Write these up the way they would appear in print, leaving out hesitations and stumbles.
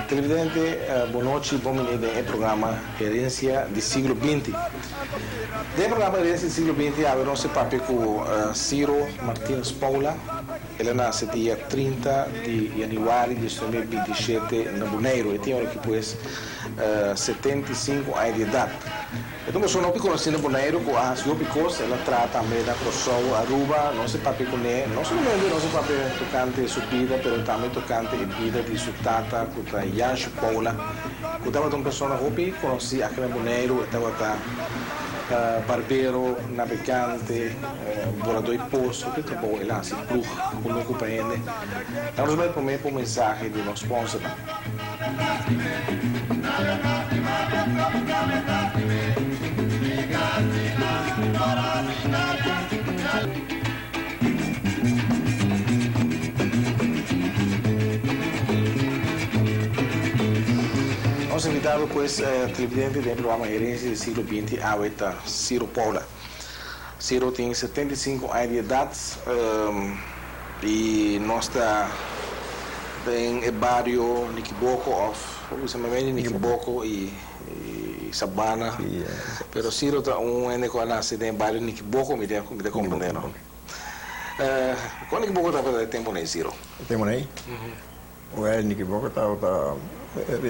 Televidente, boa noite, bem-vindo ao programa Herensia do Siglo XX. No programa Herensia do Siglo XX, há nosso papel com Siro Martinus Paula. Ela nasce dia 30 de janeiro de 2027 no Boneiro e tem aqui 75 anos de idade. Então, eu sou não conhecido no Boneiro, com a sua picos, ela trata também da Crossou, Aruba, nosso papel com ele, não somente nosso papel tocante de sua vida, mas também tocante de vida de sua tata, com a Yancho Paula, que estava uma pessoa que conheci aqui no Boneiro, estava barbeiro, navegante, morador de posto, que trabalhou lá, se plug, como não compreende. Então, nós vamos comer por mensagem de nosso sponsor. Nosso invitado, televidente do programa Herensia do Siglo XX, é Siro Paula. Siro tem 75 anos de idade e nós está em bairro Niquiboco, Niquiboco e Sabana. Pero Siro está ano que nasce em bairro Niquiboco, me dá compreendendo. Quando Niquiboco está fazendo tempo nem Siro? Tempo nem? O Niquiboco está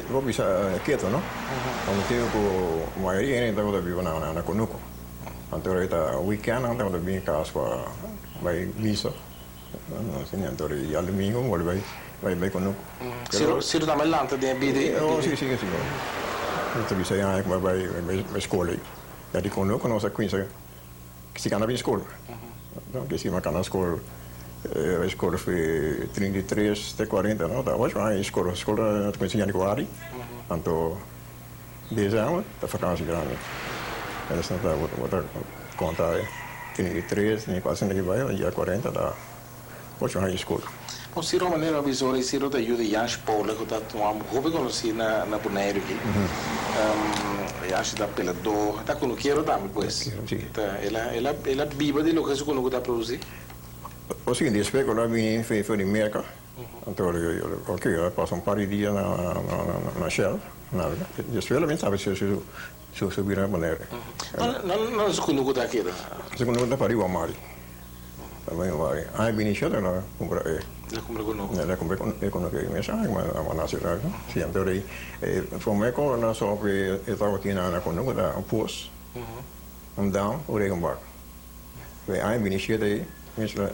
vou bisa quieto, não? Quando tenho a maioria ainda estava vivo na Conuco. Então está weekend, não estava bem em casa vai missa. Assim, então ia domingo, vai Conuco. Siro também lá, tem vida? Sim. Então bisa aí vai escola. Já de Conuco nossa conhece que se cana bem escola. Então que se marca na escola. A escola foi 33 até 40, não? Hoje a escola comecei em janeiro, então 10 anos, está vacância grande. Ela está outra conta 33, nem quase nem vai, dia 40, da hoje a escola. O Siro maneira visora, Siro da ajuda Yancho Paula, que está tomando, como conheci na Boneiro aqui. Yancho da pelador, está com o queiro também, pois. Ela biba de lo que você está produzindo. O seguinte, speko lá vim foi de merca. Então eu passo par de dias na Shell, na verdade. Eu espero bem sabe se subir na maneira. Não se conhece daqui. Se conhece da Paris ou Mari. Também vai. Aí vim encher ela compra. Ela compra com nós. Ela compra com nós que mensagem, mas a nacional. Sim, então aí foi meco na só que eu estava aqui na Conuco da post. Down o regenbak. Aí vim encher daí. Misschien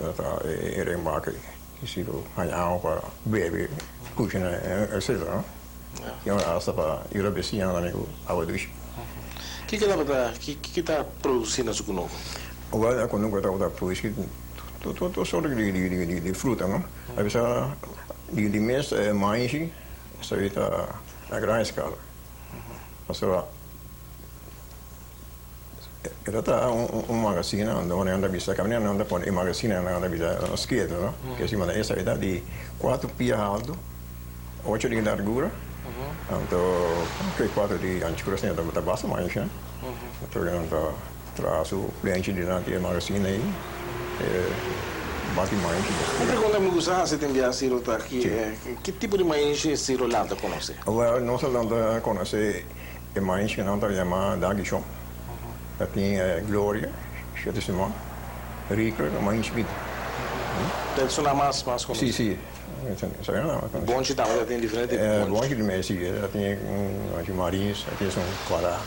erin maken. Je ziet ook aan jou baby kuchen etc. Ja, als dat jullie bezien dan ik oude dus. Que está produzindo isso conosco? Agora quando eu estava produzindo todo só de fruta, não? Aí você de mês mais isso aí tá a grande escala. Então era magazine onde anda vista caminhando anda por magazine anda vista esquerda, não? Que se manda essa idade de 4 pies alto, 8 de largura. Então, que 4 de antigura assim da base mais, né? Então anda traz o cliente de lá de magazine aí, bate mais. Uma pergunta me gusta se tem via Siro tá aqui, que tipo de mais Siro lá tá conhece? Agora nós lá conhece é mais que não tá chamado Dagishon. Tem Glória, Chetesimão, Rico, mais vida. Deve sonar mais conhecido. Sim. Bonde também tem diferente. Bonde de Messi, tem Marins, tem São Quará.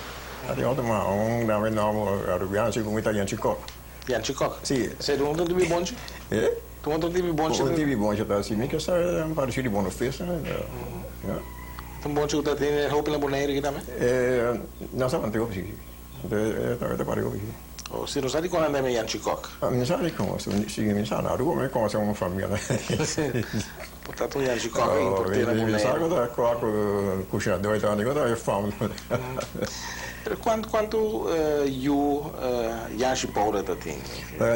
Tem outro nome novo, arabiano, se como italiano, Chico. Yanchikok? Sim. Você não tem bonde? Tu não tem bonde? Não tem bonde, tá assim, que essa é um parecido de bono festa, né? Tem bonde que tem roupa na boneira aqui também? Não, só não tem roupa aqui. Tá para eu aqui. Se não sabe quando anda meio Yanchikok? Mi sa che mi sa na rua, ma come siamo famiglia. Portanto, Yanchikok è importante na boneira. Mi sa che da qua cucina dove sta, dico da fame. Quanto Jansi Paula dat tem?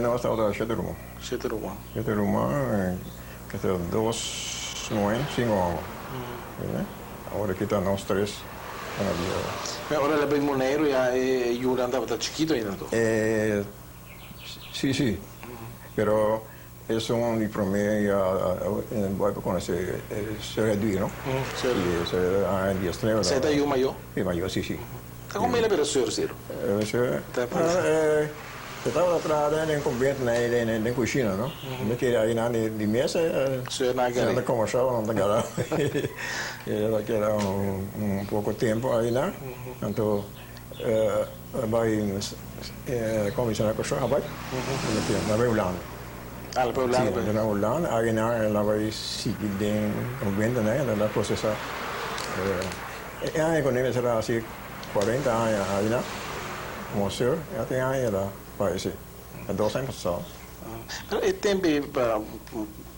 Nós estamos a 7 rumos. 7 rumos. 7 rumos, que tem 2 noen, 5 homens. Agora aqui está nós 3. Agora ele é bem moneiro e a Yura andava chiquito ainda. Sim. Pero eso di promedio voy a conocer se reduce, ¿no? Se a 10 trevas. Você é o maior? É maior, sim. Tá como ele é senhor, Ciro? Estava atrás em convento na cozinha, não? Porque aí na de mesa, senhor na galera. Ela conversava na galera. Ela que era pouco tempo aí, né? Então vai conversar com o senhor, vai? Na Holanda. Alla per Holanda? Sì, na Holanda, ela vai seguir den convento, né? Ela processa. Aí quando ele será assim 40 anos aí, né? Monsieur, até aí ela vai ser. É 2 anos só. E tempo para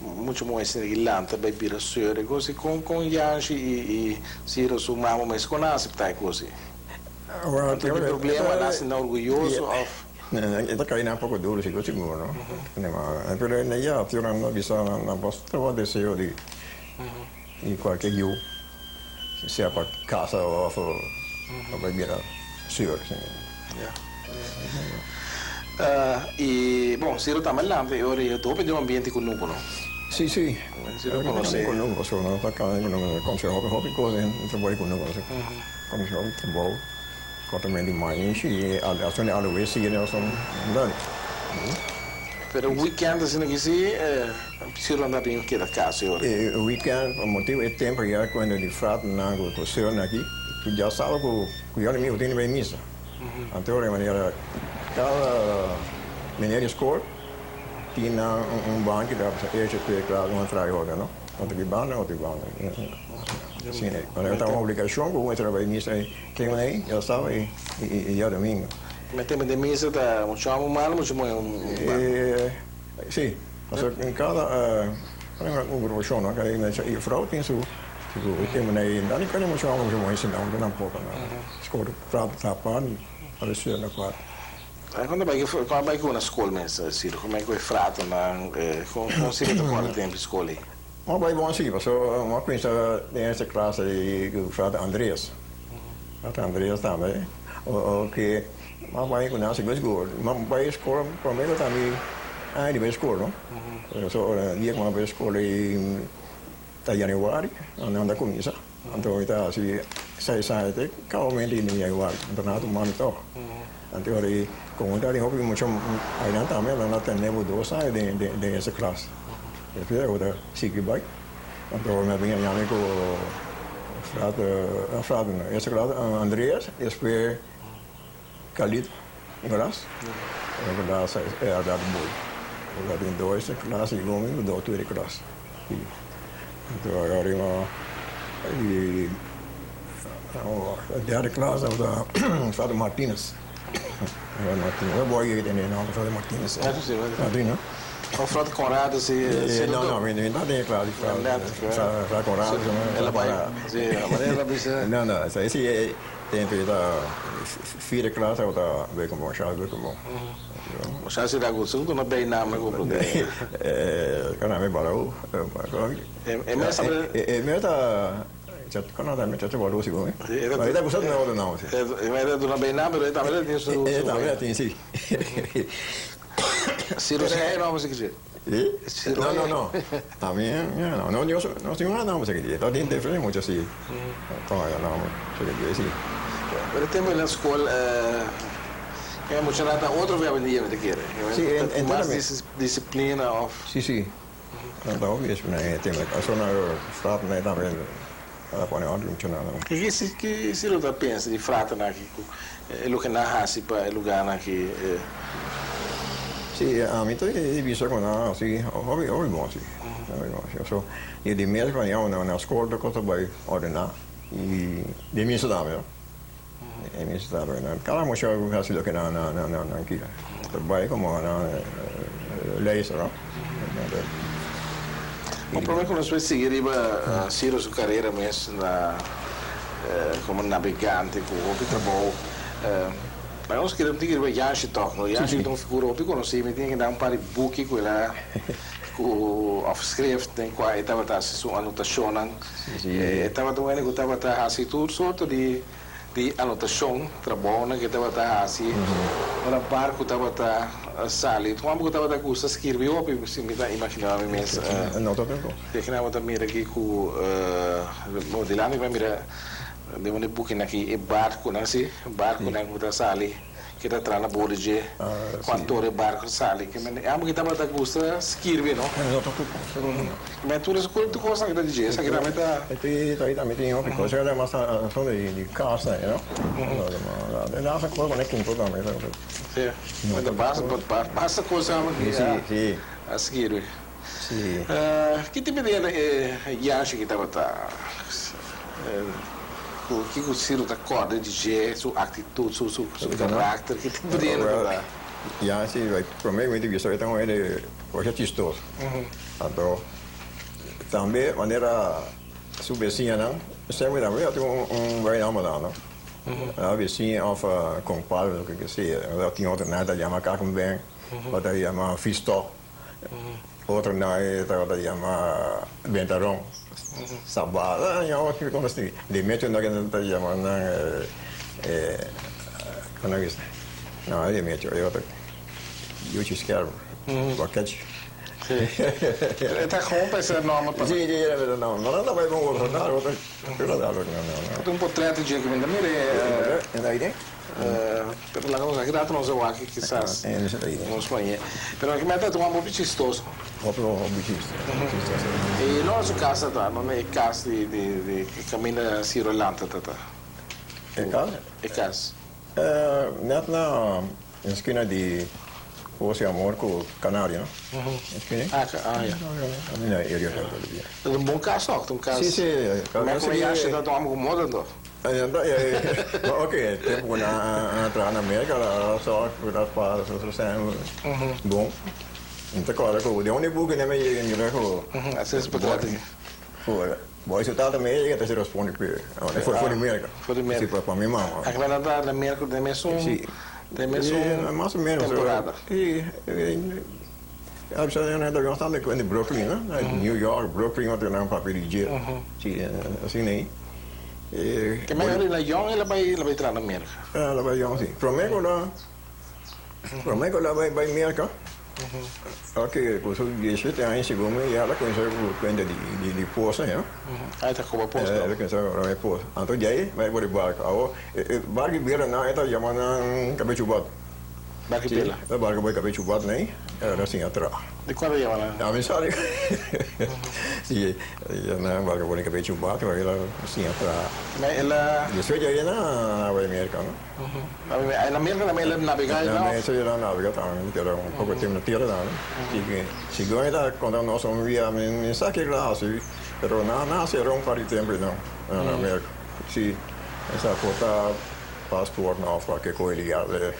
muito mais em Irlanda também vira senhor, coisa com Jansi e Siro sumamos mas com a aceitar coisa. Não tem problema, nasce não orgulhoso Esta caína un poco duro, sí, sicuro, no? Pero en ella, tío, no bisa na vostra deseo di qualche giù, sia per casa o per via sure, sì. E, bom, Siro também lá, ora eu estou pedindo um ambiente com nuco, não? Sì. Siro conosce. Con nuco, sono attaccato con se hobby cose, non vuoi con nuco, con se hobby trovo. Cortamento de mais e a ação de aluguel não são verdade. Pero o weekend assim que se Siro anda bem que da casa agora. O weekend o motivo é tempo já quando ele frata na o senhor aqui, que já sabe que o meu tem bem missa. Então de maneira cada maneira escola tinha banco da EGP claro uma trabalho, não? Outra banda. Sim, quando eu estava uma obrigação, como eu trabalhei nisso aí, quem eu nem, eu estava e ia domingo. Mas tem de missa da muito mal, muito sim, em cada obrigação, não, cada e frau tem seu tema aí, não nem cada muito ensinar, não pouco, não. Escola para tapar, aparecer na quarta. Quando vai com a escola mesmo, Ciro, como é que foi frato na com Ciro quanto tempo escola? Maar bij ons hier was zo, maar ik wist de eerste klas die vader Andreas. Vader Andreas também. Oké, maar bij ik naast ik was goed. Maar bij school, voor mij dat aan die bij school, no? Zo, die maar bij school in januari, en dan kom je zo. En toen ik daar zie, zei het, kou me in januari, en daarna toen maar toch. En toen kom ik daar, die hoop ik moet je, hij dan também, dan had hij never doorzaai de eerste klas. Depois eu da Siglo20. Então me vinha minha amigo frado, esse grado Andreas, depois Khalid, Inglas. Eu da é da boi. Eu da 2 classes e domingo do outro classe. Então agora a classe da Siro Martinus. Eu vou ir entender não, Siro Martinus. É possível. Martinus. Ou frota Conrado se não, não tem claro, frota Conrado, ela vai, ela precisa. Não, isso aí tem que dar 4 classes ou da bem como chave bem como. O chave será gostoso, tu não bem nada mais compro. Cara, me barou. É meta já quando dá meta valor sim, né? Mas está gostando não. É do não bem nada, mas também tem isso. Também tem sim. Siro é não você quer dizer? Não. A minha não eu não tenho nada você quer dizer. Tá dentro de frente muito assim. Então não, você quer dizer sim. Mas tem na escola é muito nada outro verbo de dia quer. Sim, mais disciplina of. Sim. Então isso né, tem a zona frata né também. Pone onde não tinha nada. Que Siro tá pensa de frata aqui, o que na raça para lugar aqui. Sì, a me è visto con sì, ho bom, sì. So, io di me quando io una scuola cosa vai ordinare di mia città, no? E mia città, no. Cada mo c'è un asilo che non anche. Vai come lei sarà. O problema é que nós vamos seguir Siro sua carreira mesmo como navegante, com o trabalho. mas nós queremos ter que ver Jansi toch, no Jansi tem uma figura op, conheci, mas tem que dar um par de boekje com ela, com afschrift, tem qual estava tá se sua anotação, estava também que estava tá assim tudo sorte de anotação, trabalho que estava tá assim, na barco estava tá sali, tu amo que estava tá com essa escrever op, se me dá imaginar a mesa, não tô tempo. tem que não também aqui com modelando, vai mirar de um book aqui é barco, não sei, barco né que está sali, que está atrás na borda de quanto é barco sali, que mas amo que estava tá com essa escrever, não? Não tô tempo. Mas tu as coisas tu consegue que dizer, essa que também tá. Aí também tem uma coisa que é uma ação de casa, não? Não, essa coisa não é que também. Sim. Mas basta coisa aqui. Sim. A seguir. Sim. Que tipo de acha que estava tá o que o Siro tá corda de jeito, sua atitude, seu caráter, que tipo de Ja, sim, para mim muito visto, então ele hoje é chistoso. Então, também maneira subvecinha, não? Sempre também tem vai namorar, não? A vizinha of compadre, o que seja, ela tinha outra nada chama Carmen bem, outra chama Fisto, outra nada chama Ventarão. Sabah, yang awak kira mesti di meter nak kita zaman mana gitu. Nah, di meter ya tak. You just care. Package. Está com essa nome para. Sim, não. Não vai bom outro, não, outro. Não. Um portrait de que me dá mire. É daí, né? Pero la cosa que não sei o que quizás. Não sei. Pero que me dá um pouco chistoso. E nossa casa tá, não é casa de caminho Siro Lanta tá. É casa? É casa. Net na esquina de Ocean Amor com Canário, não? Esquina? Ja. Não, eu É um bom caso, um caso. Sim. Mas como já chega a um modo então. Ok, tempo na entrada na América, só cuidar para o bom. Então, claro, de onde buga nem me llega com. Assim se pode. Boy, se tá também que te responde que foi América. Foi América. Sim, para minha mãe. A que vai dar na América de mesmo. Sim. De mesmo. Mais ou menos. Temporada. E a pessoa não é gostando de Brooklyn, né? New York, Brooklyn, outro não papel de dia. Sim, assim nem. Que mais ela Young ela vai entrar na América. Ela vai Young sim. Prometo lá vai América. Ok, com os 17 anos segundo e ela conheceu o cliente de poça, né? Aí tá com a poça. Ela conheceu a poça. Então já vai por barco. Barco beira na eta chamando cabeçubat. Barco beira. Barco vai cabeçubat, né? Era assim atrás. De quando ia lá? A mensagem. Sim, na barco vai cabeçubat, vai lá assim atrás. Mas ela. Isso já é na América, não? Na América também ela navegar não? Não, isso já navega também, que era pouco tempo na terra, não? Se ganha da quando nós somos via mensagem lá, assim, pero não será par de tempo não, na América. Se essa foto passport não qualquer coisa ligada.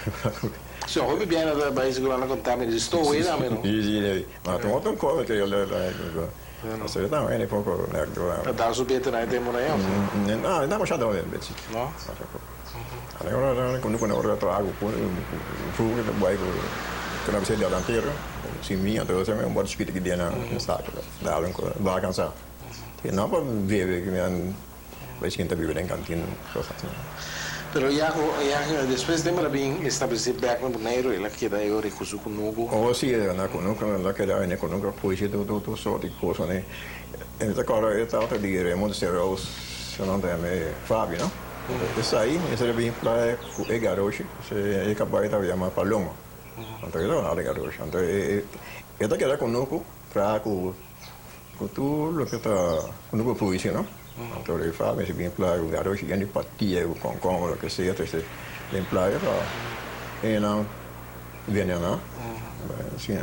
Se eu ouvi bem na base lá na contamin de estou aí lá mesmo. Sim, mas tem outro coisa que ele você tá vendo pouco né? Tá subindo na tempo não, não machado bem, não? Agora quando eu trago fogo do bairro que não precisa de alanteiro, se minha então você me bota escrito que dia na saco, dá vai cansar. E não para ver que me vai esquentar viver em cantina, coisa assim. Pero ya después de me bem estabelecido back no Bonaire, ela queda eu recuso conosco. Oh, sim, na conosco, ela queda na conosco, pois do só de coisa, né? Então agora eu tava de Raimundo Serros, se não tem Fábio, não? Isso aí, isso é bem para o garoto, se é capaz de chamar Paloma. Então eu não é garoto, então eu tá queda conosco para com tudo o que tá conosco pois, não? Então ele fala, mas bem claro, o garoto já de patia, o concom, o que seja, você bem claro, e não vem não, assim,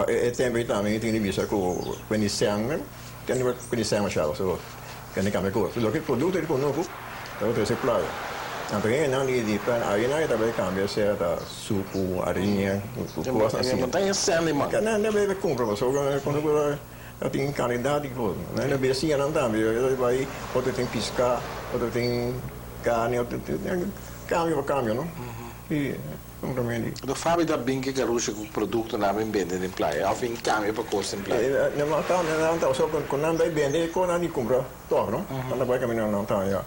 é também tem que ver com conhecendo, tem que conhecer mais chave, so que nem como coisa, o que produto ele conosco, então você claro, então não de plan, aí não também cambia certa suco, arinha, coisa assim, não tem sendo mano, não deve comprar, só quando tem qualidade de coisa, né? Na becinha não também, ele vai, outro tem piscar, outro tem carne, outro tem cambio, no? E compreendi. Do fábrica bem que garucha com produto na bem vende em playa, ao fim cambia para custo em playa. Não tá só com não vai vender, com não compra, todo, no? Não vai caminhar não tá já.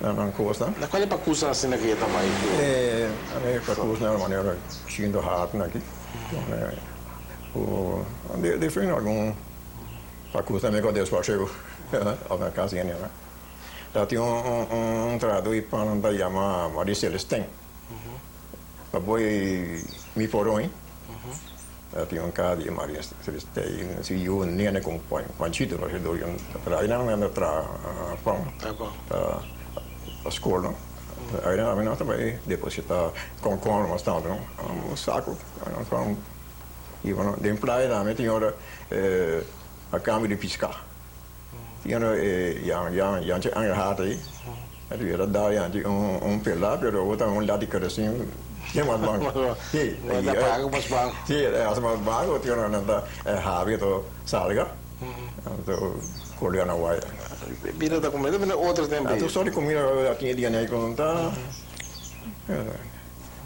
Não custa. Na qual é para custo assim na que também? É para custo na maneira chindo hard aqui. O de fim algum para custo também com Deus para chego. Na casa ainda, né? Lá tinha trado e para não dar chama Maria Celestine. Para boi me porou, hein? Lá tinha casa de Maria Celestine, se eu nem com panchito, mas eu dou para aí não anda para pão. A escola. Aí não também depositar com mas tanto, não? Saco, então e bueno, de praia também tinha a câmbio de pescar. Tinha yang agarrado aí. Ele era dar yang pelado, pero outra lado de assim. Tinha mais banco. Sim, dá pago mais banco. Sim, as mais banco tinha nada hábito salga. Então colher na waia. Bira da comida, mas outra também. Tu só de comida tinha dia nem contar.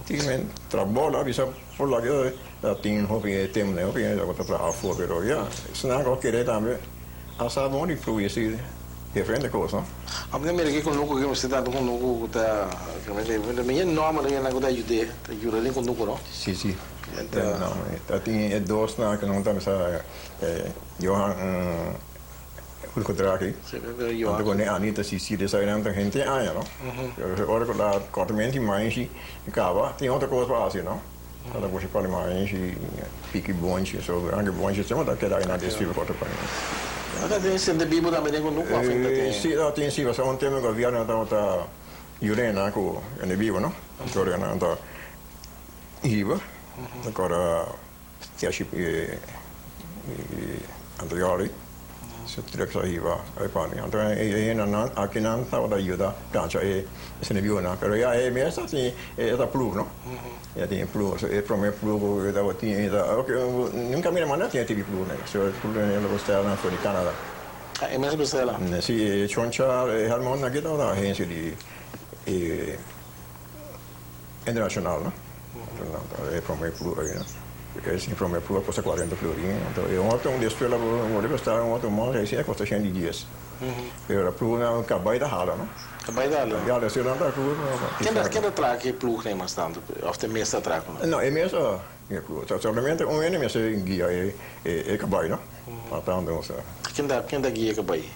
Tinha trabalho, bisa por lá que tinha hobby tempo, né? Hobby já botar para fora, pero já, senão eu queria também. Asa bom de fluir assim, diferente coisa. A minha amiga que conosco que você está conosco tá, a minha norma ali na coisa ajuda ali conosco, não? Sim. Então, tem dois na que não tá essa Johan encontrar aqui. Então, quando a Anita se sai não tem gente aí, não? Agora quando a cortamento mais e acaba, tem outra coisa para fazer, não? Cada você pode mais e pique bonde, sobre anche bonde, chama daquela aí na desfile para para. Ada tem sendo bibo também com no café. Sim, tem sim, mas ontem eu vi na tá Urena com o bibo, não? Agora na tá Iva. Agora que acho anteriori. Se direct Iva, aí para mim. Então não aqui não tá da ajuda, cancha se ne viu não, pero já é mesmo assim, é da plug, não? Já tem plug, é para mim plug da tinha da, ok, nunca me mandou tinha TV plug, né? Se o plug ele gostava na fora de Canadá. É mesmo você lá? Sim, choncha harmon aqui da Herensia de internacional, não? Então é para mim plug aí, né? Esse para mim plug custa 40 florinhos, então eu ontem desfila vou gostar um outro mal, aí custa 100 dias. Pero plug não acabei da hala, não? Acabei da hala. Ja, det ser den där plug. Quem da traga plug nem mais tanto, ofta mesta traga. Não, é mesmo plug. Somente ano mesmo se guia acabei, não? Atando så. Quem da guia acabei?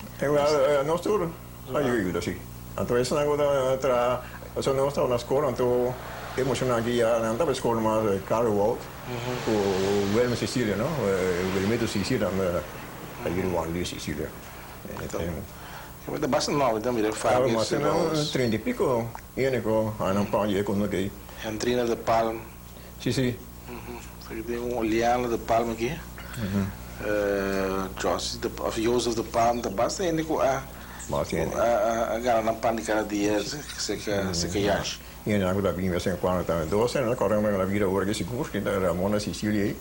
Nós tudo. Aí assim. Então esse negócio tra, só nós estamos na escola, então emocional guia, não estava escola mas Carlo Walt. O Wilma Sicília, não? O Wilma Sicília, aí o Juan Sicília. Da basta nova também, da Fábio. Mas não 30 e pico, único, aí não pode ir com ninguém. Antrina de Palma. Sim. Tem Oliana de Palma aqui. Joseph de Palma, da basta único a agora na pan de cada dia se que acha. E na agora bem assim quando também 12 anos agora na vida agora que seguro que da Mona Sicília aí.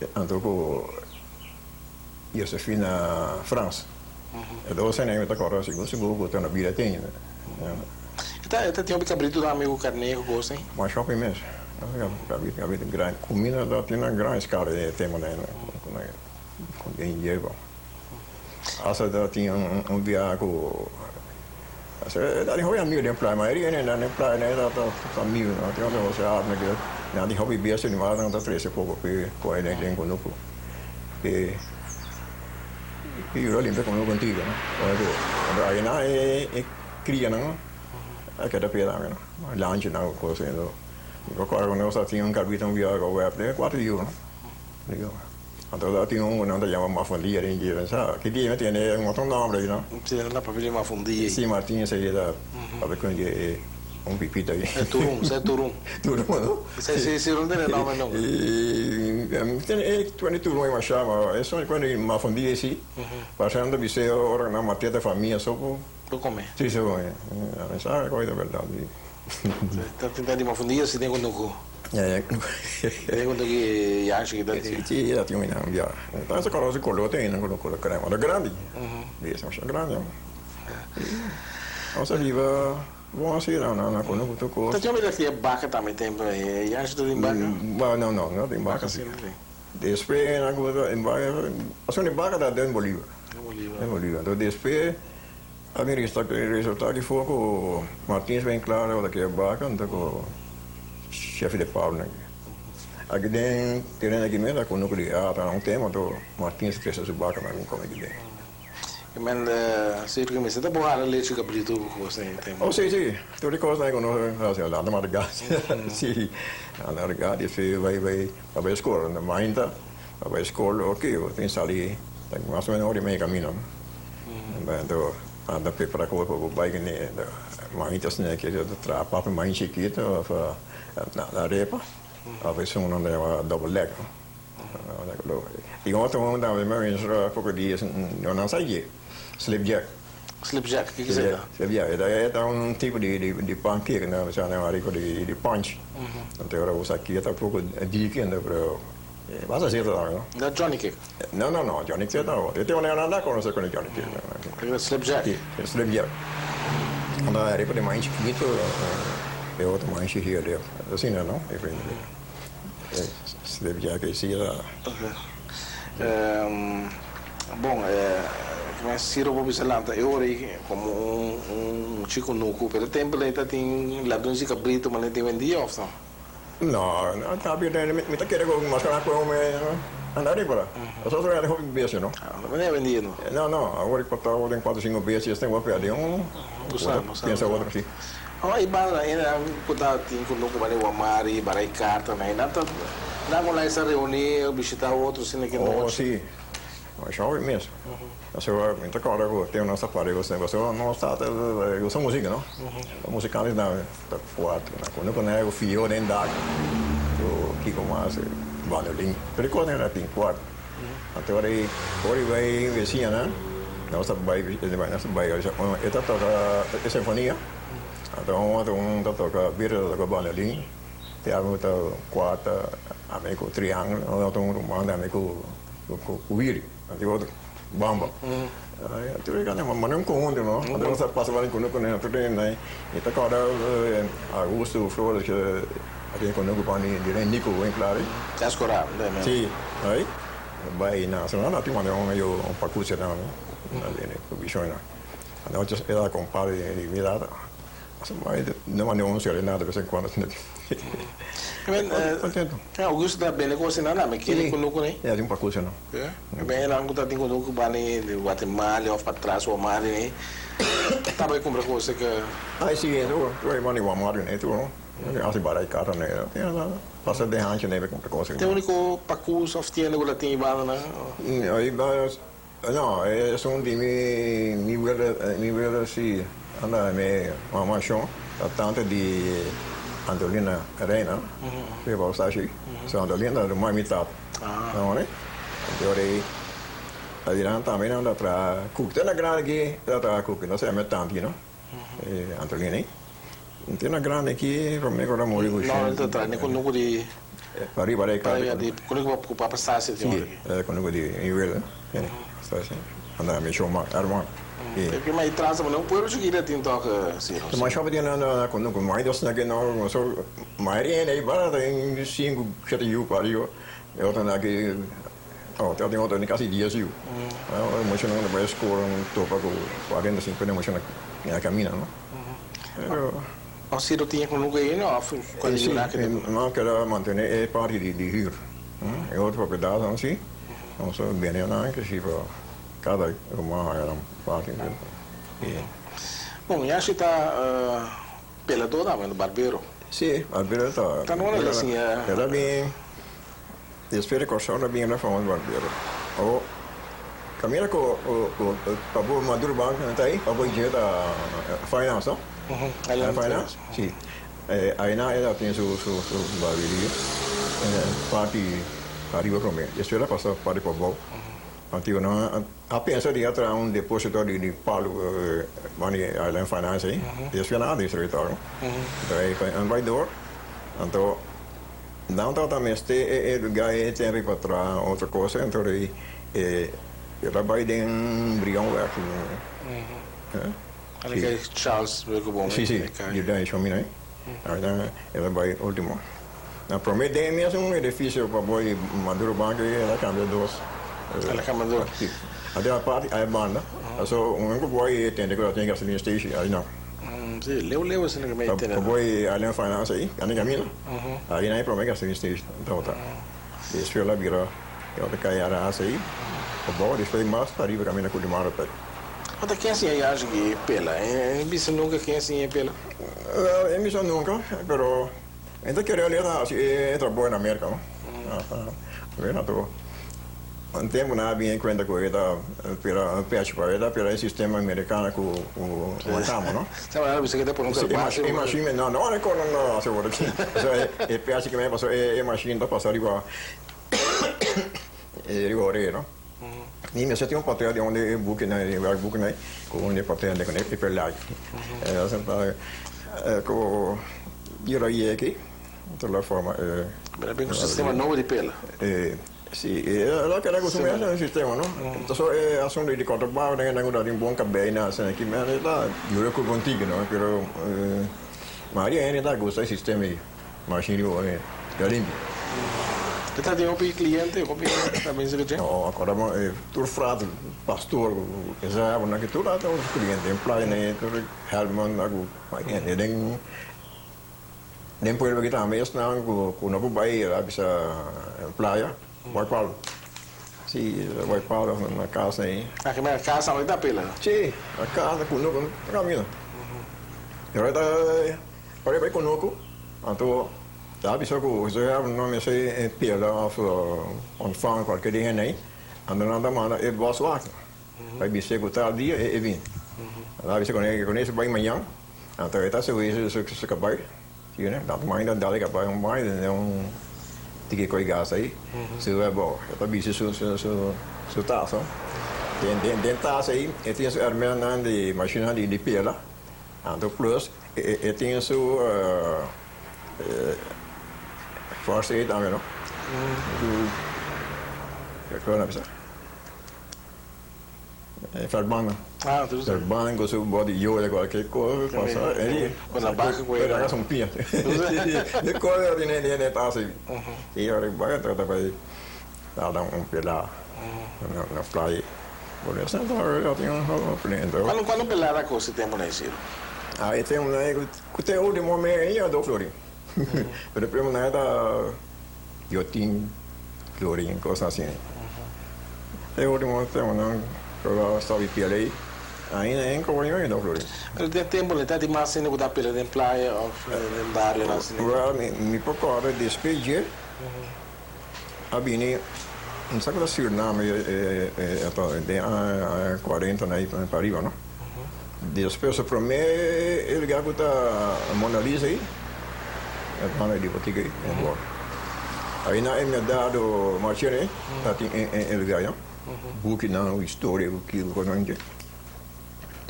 Então com Josefina França. É 12 anos eu agora seguro que na vida tem. Tá tinha um cabrito da amigo carneiro gosta, hein? Mas shopping mesmo. Cabrito grande, comida da tem na grande escala de tema né, com dinheiro. Asa da tinha viagem com da de hobby amigo de praia, mas ele na praia né da amigo, não tem outra coisa a né na de hobby bem assim mas não tá 13 pouco com ele tem com nuco. E eu lembro como contigo, né? Quando aí na cria não aquela pera, né? Lanche não coisa não. Eu quando nós tinha cabrito viagem com web de 4 euros, né? Então tinha não da chama mafundia em dia, sabe? Que dia tem um outro nome, não? Sim, lá para ver mafundia. Sim, Martinus aí da para com pipita aí. É Turum. Turum, não? Se não tem nome não. Tem 20 Turum aí chama, é só quando mafundia assim. Passando de ser hora na matéria da família só para comer. Sim, mas sabe coisa verdade. Tá tentando mafundia se tem quando tem quando que acha que dá. Sim, já tinha um já. Então essa coisa colou tem não colou crema, era grande. Isso, mas grande. Nossa viva Bom, assim, não conheço outra coisa. Então, eu me vaca também tem, e acho que tem vaca? Não tem vaca assim. Depois, na coisa, em vaca, assim, em vaca está dentro de Bolívia. Em Bolívia. Então, depois, a minha resultado que foi com o Martins bem claro, que é vaca, então, com o chefe de Paula, né? Aqui dentro, terreno aqui mesmo, com o núcleo de ata, não tem, mas o Martins fez essa vaca, mas não come aqui dentro. Men Siro, você está boa a leite que brito com você tem? Oh, sim. Tudo coisa aí quando eu lá na gás. Sim. Na gás, isso vai escola, na mainta, vai escola, ok, eu tenho ali, tem mais ou menos hora e meia caminho. Então, anda para cá para o bike né, mainta assim que eu trabalho para mais chiquito, na repa, a versão não é double leg. E ontem eu andava mais pouco dias, eu não saía. Slipjack. Slipjack, o que é isso? Slipjack, é um tipo de pancake, né? Você não é de punch. Então, eu uso aqui, está um pouco dica, né? Mas assim, tá, não? Da Johnny Cake? Não, Johnny Cake não. Eu tenho uma nada com você com Johnny Cake. Slipjack? Slipjack. Quando a areia de mais chiquito, eu outro mais chiquito. Assim, não? Slipjack, esse bom, mas Siro vou dizer eu orei como chico nuco, pelo tempo ele tem ladrões de cabrito, mas ele tem vendido ou não? Não, tapi me tá querendo masalah com andar aí para. Eu só trabalho com beijo, não? Não é vendido. Não, agora que eu tenho 4 5 beijos, tem uma perda pensa outro aqui. Oh, iba ainda puta tem com nuco para o amari, para carta, né? Não lá essa reunir, visitar outros assim que não. Oh, sim. Mas já mesmo. Eu muita coisa eu tenho nossa parede, você não está, eu sou música, não? Musicais não, tá forte, né? Quando eu fio dentro da o que como as bandolim, pericô né, tem quatro. Até aí vai vizinha, né? Nossa vai esta toca sinfonia. Então toca vira da bandolim. Tem algo tá quarta, amigo triângulo, então manda amigo o vire. Di outro bamba tu kan mas não conta não quando você passa lá quando tu tem né então cara agosto flores que aqui quando eu pani de Nico bem claro já escorado né sim aí vai na semana tem eu percurso não ali né o bicho não não just ela compare de virada mas não mandei sei nada de vez em quando Augusto da bem com você não, mas que ele colocou né? É, tem um percurso não. É. Bem, lá não tá tem colocou bani de Guatemala ou para trás o mar né? Tá bem comprar com você que ah, sim, eu vai mani o mar né, tu não? Assim barai cara né. Passa de rancho né, comprar com você. Tem único percurso of tiene que lá tem bala né? Aí não, é só de me ver assim, anda me uma chão, tanto de Antolina Reina, foi para o Sachi. São Antolina do mais mitad. Não é? Então aí a direita também não dá para cook. Tem na grande aqui, dá para cook. Não sei a metade, não? Antolina aí. Tem na grande aqui, para mim agora morri com isso. Não, ele está nem com o de para aí cara. Com o que para passar se sim, com o de nível, né? Está assim. Anda me chama armado. Porque mais traz mas não pode seguir tem toca sim. Mas só podia na quando mais dos na que não só mais aí para tem 5 7 dias para eu tô na que eu tenho outro nem quase dias eu mas não vai escola topa com 45 não mas na caminha não o Siro tinha com lugar aí não quando ele lá que não quero manter é parte de rir é outra propriedade não sim não só bem não que se cada uma era parte dele. Bom, e acho que está pelador também no barbeiro. Sim, barbeiro está. Está numa assim era bem. Espero que o bem na forma do barbeiro. O caminha com o papo maduro banco não está aí, papo de da finance, não? Finance, sim. Aí na ela tem su barbearia, parte arriba também. Espero passar parte para bom. Antigo não, apenas ali atrás depósito de Paula, money island finance aí, eles fizeram nada escritório. Então aí vai door, então não tá também este lugar tem para trás outra coisa, então aí ele vai de brigão aqui. Anche Charles, bom. Sì, io dai sono minai. Allora, era poi ultimo. Na promete mesmo um edifício para boi maduro banco e ela cambia dos. Ela cambia dos. Sim. Até a parte a banda. So um boi tem que ter gasolina station aí não. Sim, leu assim que me entende. O boi ali na finance aí, anda caminho. Aí na promete gasolina station. Então tá. Isso ela vira. Eu te cair a aí. O boi depois mais arriba caminho com o mar até. Até quem assim acha que pela? É bicho nunca quem assim é pela. É bicho nunca, pero então queria ler assim, trabalho na América, não? Vendo tô. Um tempo na bem conta com ele pela peixe para ele pela sistema americano com o camo, não? Sabe lá você que tá por um carro. Imagina, não é como não se pode aqui. É peixe que me passou é machine da passar igual. É igual não? E me senti papel de onde book né, com onde papel de conectar per lá. Com io aí aqui, toda forma. Mas bem com o sistema novo de pela. Sì, allora che era così il sistema, no? Adesso è assunto di conto ba dengan ada di buon cabena sana che me da io con contigo, no? Però Maria è da gusta il sistema macchine o galimbi. Você está de um cliente, como está bem se no, agora tur frato, pastor, esatto, non è che tu da un cliente, in play ne tur Helman aku, e den pueblo que está mesmo não com no bai bisa playa, vai Paula. Sì, vai Paula na casa aí. Ah, que minha casa não está pela. Sì, a casa com no caminho. E ora para vai conosco, então daar heb je ook gezegd, nog eens een pila of ontvangen qualche dingen nee. En dan aan de maand het was wachten. Bij bij secretaris die e vin. Daar heb je con esse bij manhã. En toen het zo is ze kabay. Zie je, dat maand dan dadelijk kabay om maand en dan die koi gas aí. Zo hebben dat bij zo taas zo. Den taas aí, het is er meer aan die machine die pila. En dan plus het is zo first aid anche no? Che cosa pensa? Fermano. Ah, tu sai. Fermano così un po' di io qualche cosa e con la bacca quella. Ragazzi un pia. Le cose di ne passi. E ora vai tra poi da un pela. Una fly. Vuole sempre io tengo un prendo. Quando pelava così tempo nei Siro? Ah, e tem um que tem o de momento aí do Florim. Pero prima nada eu tinha Florim, coisa assim. É o de momento não, eu só vi pela aí. Ainda é como eu ainda Florim. Mas tem tempo né, tá de mais ainda da pela de praia ou de área assim. Agora me procura despedir. A bini não sei qual é o surname é 40 aí para arriba, não? Depois para mim ele gago tá Mona Lisa aí. Mana di botiga aí, aí na minha dado marchene, tá tem ele ganha, book na história o que o cononje.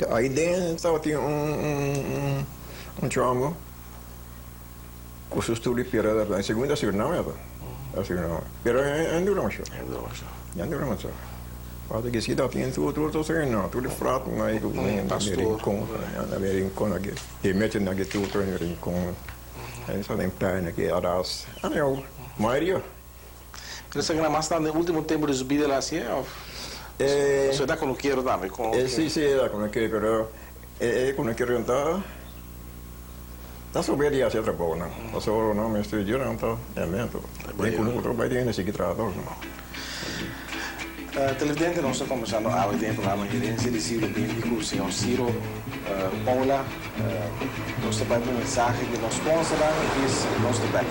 Aí dentro estava tem chamo, com o estudo pera da segunda surname assim não, pero ando não acho, ando não acho. Pode que se dá tem tudo sei não, tudo fraco aí com na que e mete na que tudo com Eso de plano que aras. Eu, maioria. Você que mais no último tempo de subida lá assim, você dá com o queiro também com. Sim, dá com o queiro, pero com o queiro então. Tá subindo já se trabalha, não. Só não me estou dizendo então, é mesmo. Bem com o trabalho ainda se que trata, televidente, nós estamos começando a ver o programa Herensia de Siglo20 com o senhor Siro, Paula. Nós temos um mensagem que nos sponsor e diz nós também.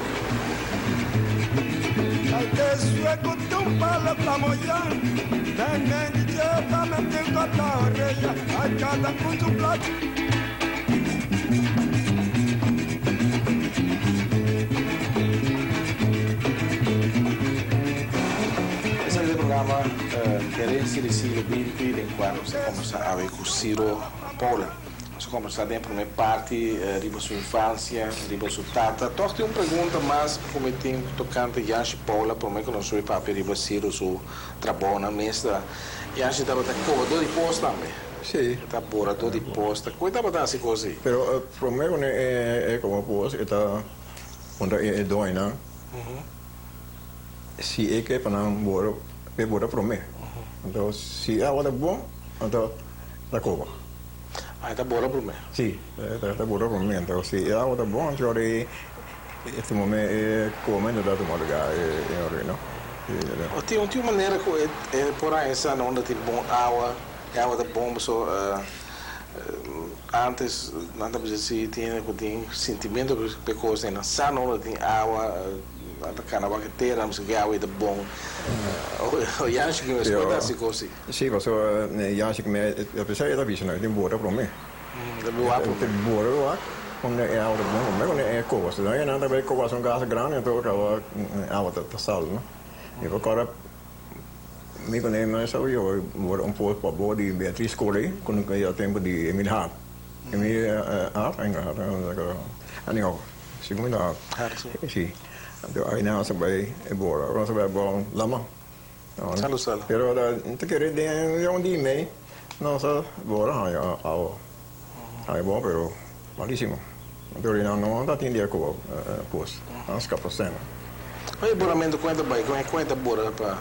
Programa Herensia de Siglo20, em qual você começa a ver com Siro Paula. Você começa a ver a primeira parte, riba sua infância, riba sua tata. Todos têm uma pergunta, mas como eu tenho tocante Yanshi Paula, por mim que não sou papo riba Siro, seu trabalho na mesa. Yanshi estava até com o depois também. Sì. Está borador de posta. Coisa para assim così. Pero pro me é como pos eta onda é doina. Se é que para não bora é bora pro me. Então se a hora bom, então da cova. Ah, está bora para mim. Sì, è bora pro me. Então se a hora bom, então este momento é como ainda dá tomar lugar é ora, não? Tem uma maneira que é por aí essa não tem bom água da bom so antes se tinha sentimento que coisa na sana não tem água a cana baqueteira não sei que água é bom o acho que me escuta assim coisa sì ma so acho que me a pesar da visão tem bora pro me tem bora lá quando é água bom mas quando é coisa não é nada bem coisa são gás grande então acaba água tá sal não e agora me conhece mais eu vou pouco para boa de Beatriz Corey quando eu tempo de Emil Hart ainda anio segundo sì aí não sabe é boa não sabe bom lama salu pero da inte querer de onde me não só boa aí bom pero malíssimo então não tá tendo com post as capacidades aí boramento conta bem conta bora para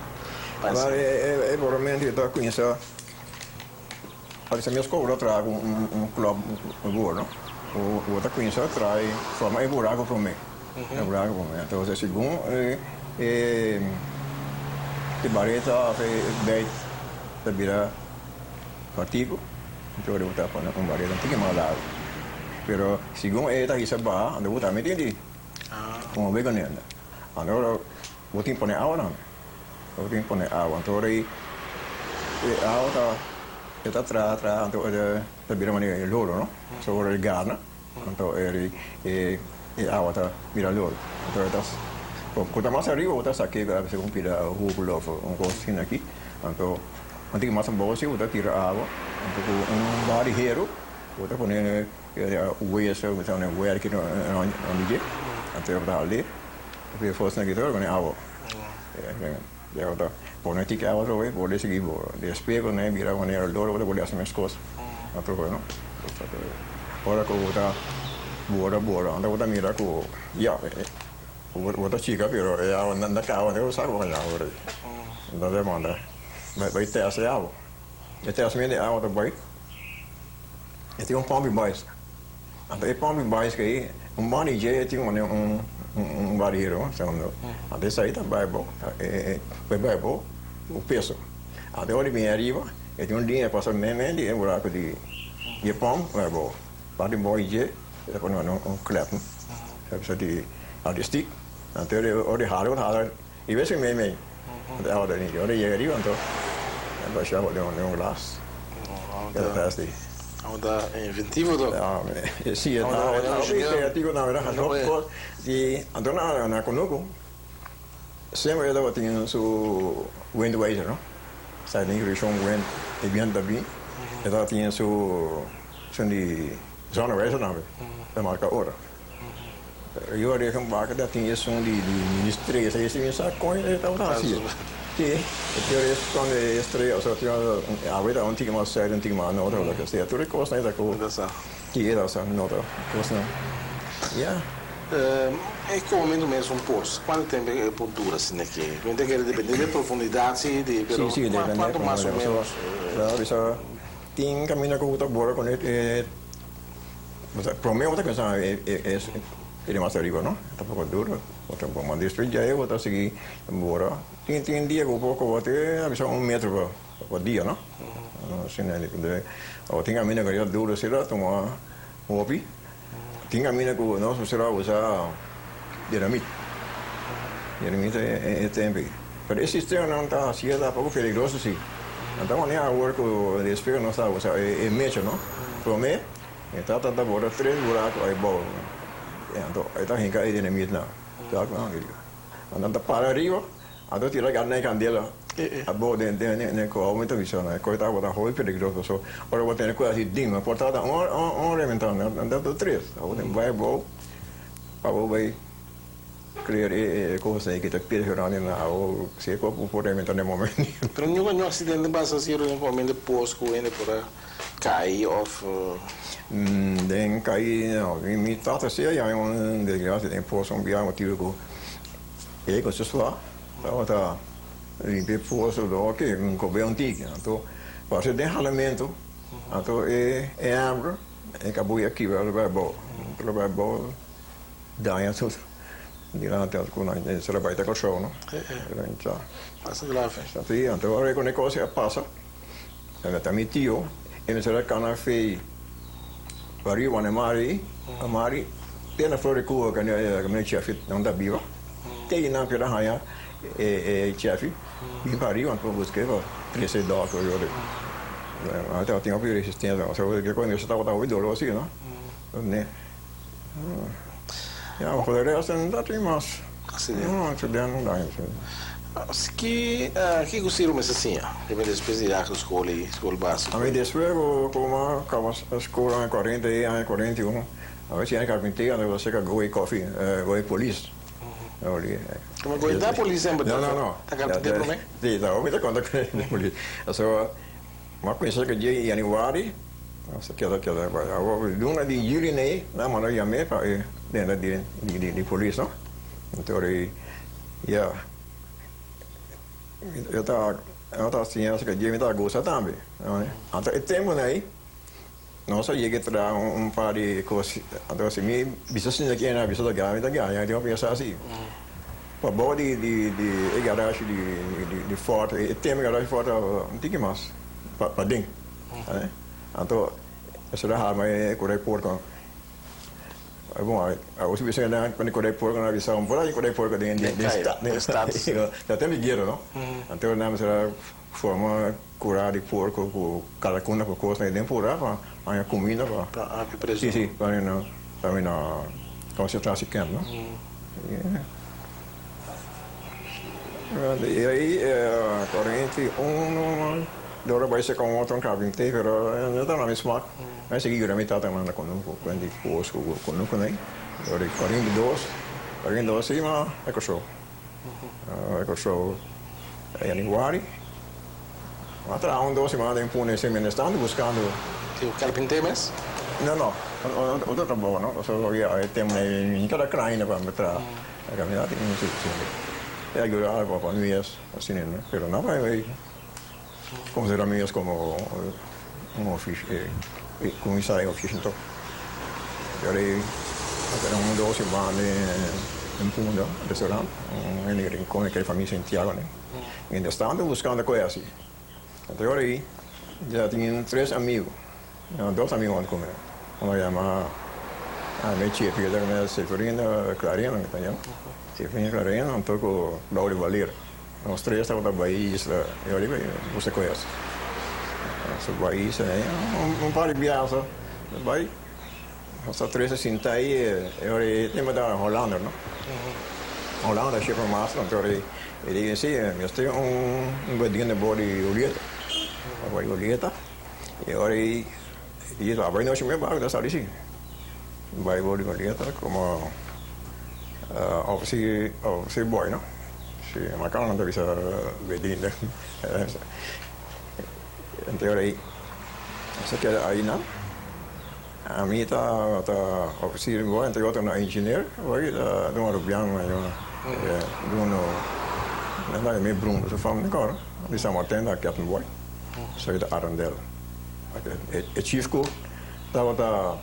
Allora, è veramente da qui, ad esempio, scuola trago un club buono, o da qui trae, insomma, è buraco per me, è buraco per me. Então, segundo, di bareta, beit, da bira partico, então devo estar para um bareta, não tem mais lado. Pero, segundo, da isa ba, devo estar metendo, como vegan ainda. Allora, vou te impor água não. O tempo né água então aí a água está atrás então está vira maneira loro não sobre o garna então é a água está vira loro então está quanto mais arriba está saque para você comprar o rúculo um coisinha aqui então antigo mais bom se você tira a água então barreiro você põe o weight então né weight aqui onde dia até para ali depois força aqui então né água ya udah politik awal tu boleh segi boleh speak ne bira mana ada dor boleh asal meskos atau apa no orang ko udah bora anda udah mira ko ya udah chica pero ya anda kau ne usah ko ya ora anda de manda vai ter essa água até as minhas água também e tem pombo mais anda pombo mais que money je tem barreiro, segundo. Até sair da Bible, Bible, o peso. Até onde vem arriba, e tem dinheiro para meme, e buraco de pão, Bible. Para boy je, depois clap, sabe de stick. Até onde hard, e vê se meme. Até onde arriba, então, vai chamar de glass. É fantástico. Da inventivo do. Sì, è creativo na verdad. E andona na conosco. Sempre ela tinha su wind waiter, no? Sai nem que chão wind e bien da bem. Ela tinha su di zona waiter na da marca ora. Eu acho que um barco da tinha som de ministério, esse me sacou e tava assim. Sì, perché quando è estreia, o sea, aveva un tigma serio, un tigma nota, o che sia, tu le cose ne da co. Chi era sa nota, cosa. Ja. E come mesmo posto. Quanto tempo é por dura assim aqui? Quando que depende da profundidade de, pero sì, dipende quanto mais ou menos. Bisa ting cammina con uta bora con pro me outra coisa é mais arriba, no? Tampoco duro. Outra bom distrito já é outra seguir embora. Tem dia que eu vou até a 1 metro por dia, não? Assim, né? Ou tem a mina que já duro será tomar hobby. Tem a mina que não será usar dinamite. Dinamite é tempo. Mas esse sistema não está assim, é pouco perigoso, sim. Então, nem a work de espera não está usando, é mecha, não? Para mim, está tentando botar 3 buracos aí bom. Então, está rindo aí dinamite lá. Tá com a anda para arriba. Ato tira carne e candela. A boa de com aumenta a visão, né? Coisa agora hoi perigoso. So, ora vou ter coisa assim, dinho, portada reventar, né? Anda do 3. Agora tem vai bom. Para vai creare cose che ti piaceranno o se copo potrebbe nel momento. Pero nenhum acidente passa assim, não comendo posco, ainda por cair of. Den cai, no, mi tata sia ja un desgracia den på som vi har motivet gå. Jeg også svar. Da var det limpe på så då che un cobe antico, to passa den halamento. Ato e ambre e cabuia aqui vai bo. Vai bo daia tudo. Durante alcuna se la baita con show, no? Passa de lá, Sta sì, ora con le cose passa. E mi tio e mi sarà cana fei arriva a mari piena fuori cuo che ne c'è non da viva. Te in per la e chefi mi arriva un po' buscava 3 dopo io. Até tinha più resistenza, se vuoi che quando stavo da vedere sì, no? Ne. Ja, maar voor de rest en dat iemand. Não, te dando daí. Que gostaram mais assim, de me despedir da escola básica. A mim después como acabas a escola em 40 e 41. A ver se é carpinteiro, eu sei que goi coffee, goi polícia. Como goi da polícia, não. Tá carpinteiro também? Sim, tá, eu me dá conta que é polícia. Só uma coisa que dia em januário, nossa, que luna de julho né, na mano já me para dentro de polícia, não? Então ja. Eu tava assim, acho que dia me dá gosto também, não é? Então, temos aí, nossa, cheguei a trazer par de coisas, então assim, me bisa aqui na bisa da ganha, então eu penso assim, para boa de garagem de foto, tem garagem de foto, não tem que mais, para dentro, né? Então, essa da mas corre porco. Bom, os bichos ainda quando corre porco na visão, por aí corre porco de status. Já tem dinheiro, não? Então nós era forma curar de porco com cada cuna com coisa aí dentro por lá, a comida para preso. Sim, para na concentração camp, não? E aí 41 Dora vai ser com outro carpinteiro, pero não está na mesma. Mas seguir a metade também conosco, quando depois conosco né. Dora 42 sim, mas é que show. É que show. É januário. Mas há 2 semanas em Pune se me estão buscando. O carpinteiro mesmo? Não. Outro trabalho, não. Só já tem em cada craina para meter a caminhada em sim. É agora para nós assim, né? Pero não vai considerar meus como ofício, como ensaio ofício então. Eu até 2 semanas em Punda, restaurante, em rincone que a família Santiago, né? Ainda estando buscando coisa assim. Até agora aí já tinha 3 amigos, 2 amigos onde comer. Um chama minha tia filha da minha Severina Clarena, que tá aí. Severina Clarena, então com Laura Valeira. Nós 3 estavam da Bahia, eu ali, você conhece. Essa Bahia, né? Par de viagens da Bahia. Nós 3 assim, tá aí, eu ali, tem uma da Holanda, não? Holanda, chega para Master, então ele disse, eu tenho badinho de boa de Olieta, e agora ele diz, vai nós mesmo, vai nós ali, vai boa de Olieta, como officer boy, não? Ma cara non devi vedere. In teoria, se che hai na, a mim tá officer boy, então eu tô na engineer, vai da uma rubiano, eu não é meio bruno, so fam agora, de São Martin da captain boy, so da Arandel. E chief cook, tava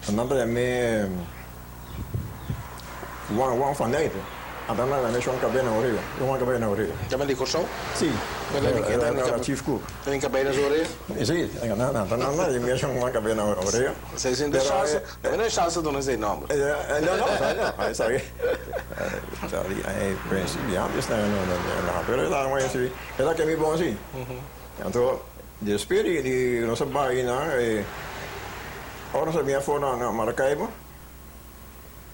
nada é me one fanete. Então nada, me chama cabelo na orelha. Eu uma cabelo na orelha. Também de corção? Sim. Era chief cook. Tem cabelo na orelha? Sim, não, me chama uma cabelo na orelha. Você sente chance? Não é chance de não dizer nome. Não, sabe? Sabe, aí princípio, já não, pero lá não é assim. Ela que é muito bom assim. Então, despede de nossa baía, ora sabia fora na Maracaibo.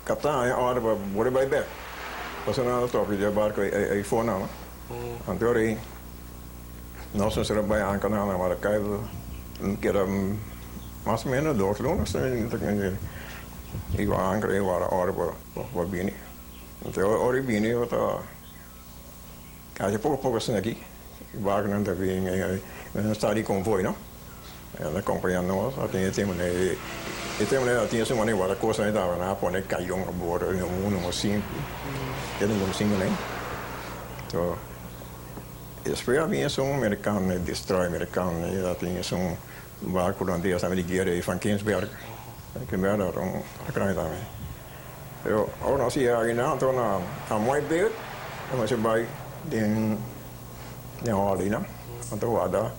Capitão, ora bora vai bem. Passou na top de barco aí fora não. Então aí nós nos trabalhamos com na Maracaibo, que era mais ou menos 2 anos, igual a hora para vir. Então, ora vim eu tá quase pouco assim aqui. O barco não tá vindo, não está de convoio, não? Ela acompanhando nós, até temos né, tinha assim uma negócio coisa né, tava na pone caiu a bordo no cinco, ele não cinco nem. Então, espera vinha um americano, né, destrói americano, né, ela tinha um barco onde eles estavam de guerra em Frankinsberg, que me era a grande também. Eu, nós ia aí não, então na muito bem, mas se vai de hora ali, não? Então ada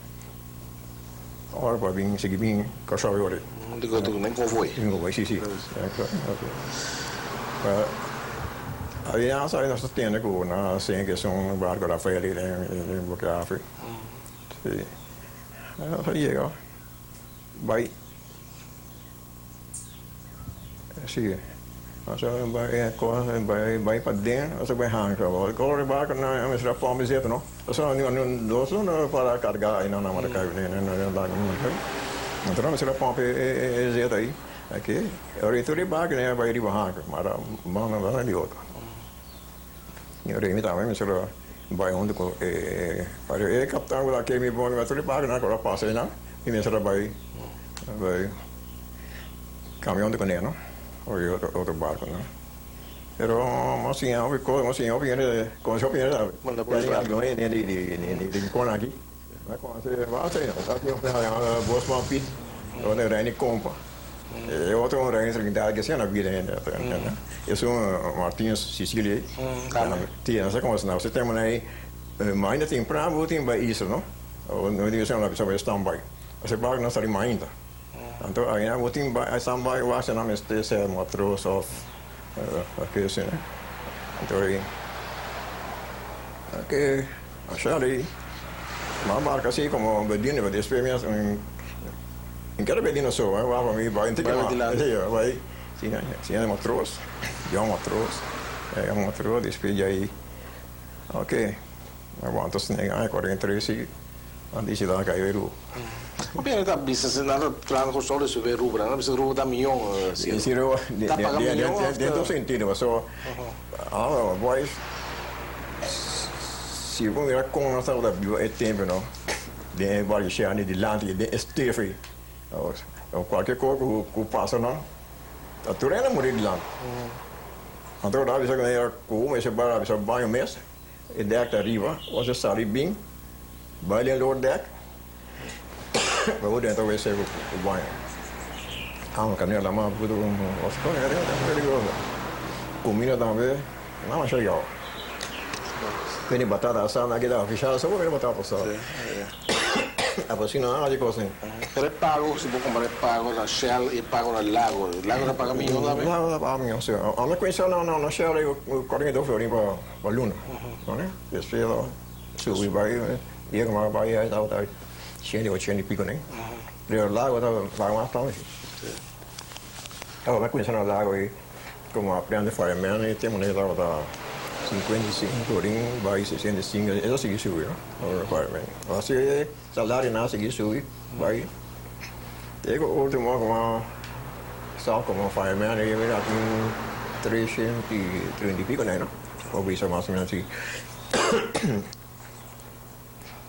ora para vir seguir bem com a chave hoje. Digo tu nem convoio. Nem convoio, sim. Aí nós aí nós temos que na assim que são barco da feira ali em Bucafé. Sim. Aí chega. Vai. Sim. Alltså vai para dentro, alltså vai hanka. Och går det bara när jag ska på mig sätt no. Och så nu då så när para carregar innan när man kan när dag nu. Men då ska på mig sätt aí. Aqui. Och det är bara när jag vai riba hanka. Mara man var det åt. Jag det mitt av mig så då vai onde com para captar lá que me bom mas det bara när jag passar innan. Vi måste vai caminhão com ele, não? Ou outro barco, não? Pero assim, eu viene com eu viene manda por lá de com aqui. Vai com você vai assim, tá aqui um boas pit, onde Reni compra. Eu outro Reni que dá que se na vida ainda, né? Eu sou Martinus Sicília. Tinha essa como não, você tem aí mais ainda tem para tem vai isso, não? Ou não digo assim, não vai estar by. Você barco não está ainda. Então, aí eu tenho samba eu acho não este ser matros of aqui assim, né? Então aí aqui achar aí uma barca assim como bedino vai experiência em cada bedino só vai vai inteiro vai sim é matros é um matros despeja aí ok aguanta se negar 43 antes de lá caiu Op een dat business en dan plan gestolen ze weer roepen. Dan bisa roepen dat miljoen. Siro dentro sentido, mas só boys se vão ir com nossa da é tempo não. De vários anos de land de esteve. Ou qualquer coisa que passa não. A turena morrer de lá. Então dá bisa que como esse bar bisa banho mês e deck da riva, você sabe bem. Vai ali no deck. Baru dia tu biasa aku buat. Kan ni lama betul Oscar ni ada juga. Kumina também, não acho legal. Kini batata asal lagi dah official, semua kena batata asal. Apa sih não aja coisa. Pré-pago, se vou comprar pago na Shell e pago na Lago. Lago não paga milhão também? Lago não paga milhão, sim. A minha conheceu na Shell eu corri do Florim para Luna, não é? Depois lá, subi vai, ia com uma vai aí tal. 100 e pico, né? Eu lago estava mais tarde. Estava conhecendo o lago aí, como aprende fireman, e temos né, estava 55, orim, vai 65, eu segui subir, né? Fireman. Assim, salário não segui subir, vai. Tem o último como só como fireman, ele veio aqui 330 e pico, né? Ou isso mais ou menos assim.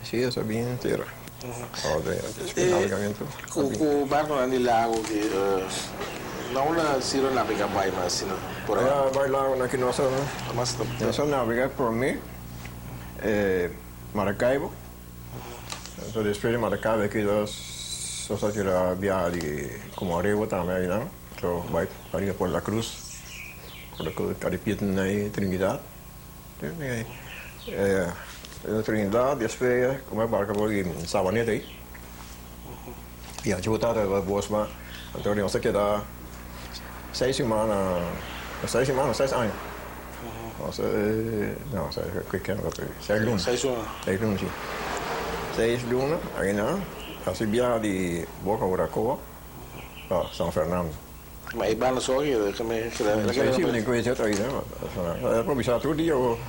Sim, eu sabia inteira. O barco lá de lago que não na Siro navega vai mas assim por aí. Vai lá na que nossa navega por mim Maracaibo. Então depois de Maracaibo que nós só tirar viagem como Arevo também não. Então vai para por La Cruz, por a Caripita na Trinidad. Trinidad, depois como é barca por Sabaneta aí. E a gente voltar para Bosma, então nós aqui dá 6 semanas, 6 anos. Nossa, não, 6 lunas. 6 lunas, sim. 6 lunas, aí não, assim viaja de Boca Buracoa para São Fernando. Mas aí bala só que me que sim, nem conhecia aí, né? É para visitar todo dia ou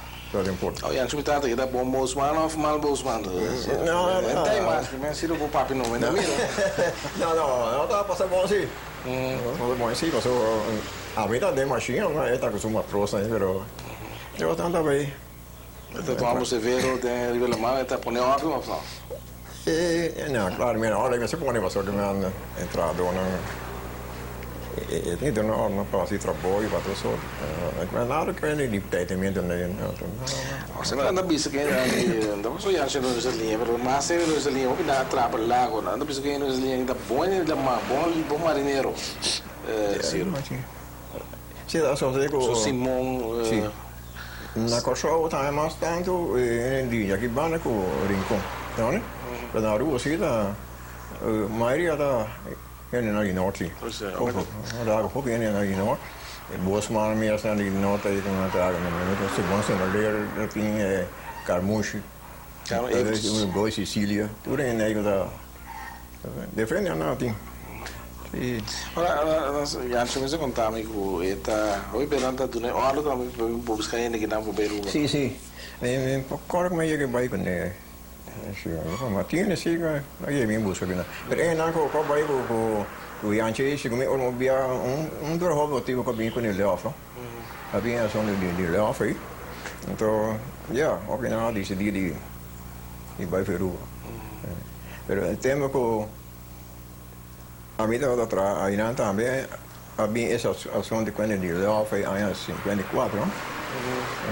Oh, yang sebentar kita bom Bosman of mal Bosman. Não, tem mais, mas se não vou papi não, ainda mira. Não, tá passando bom assim. Tá bom assim, passou a vida de machinha, não é tá com uma trouxa aí, pero Eu também. Então, vamos ver de Ribelamar, está por ordem ou não? Não, claro, minha hora é que pode passar de minha entrada ou não. Niet een ordene passie trabalho para tudo só. Mas nada que ele de tratamento nem. Você não anda bisa que ainda não sou já chegou nessa linha, mas se nessa linha o que dá trabalho lá agora, anda bisa que nessa linha ainda bom marinheiro. Siro. Sim, só sei que o Simão. Sim. Na Kosovo tá mais tanto em dia que bana com rincon, não é? Na rua assim da maioria da na norte. Daar ook in de noord. Bosman meer staan die noord en dan daar en dan segundo na leer dat in Carmushi. Dat is een boy Sicilië. Toen in Nederland de vrienden na ting. Ora, já chegou a contar amigo, eta, oi peranta tu né, olha também vou buscar ainda que não vou ver o. Sim, sim. Corre como é que vai com né. Maar tien is zeker, dat je meer moest hebben. Maar één dag ook al bij hoe Jantje is, ik moet ook bij een doorhoofd wat die ook op een kunnen laven. Dat is zo'n die laven. En toen, ja, ook in haar die bij Peru. Maar het thema ko, a mí dat er een también, a mí es zo'n die laven años 54.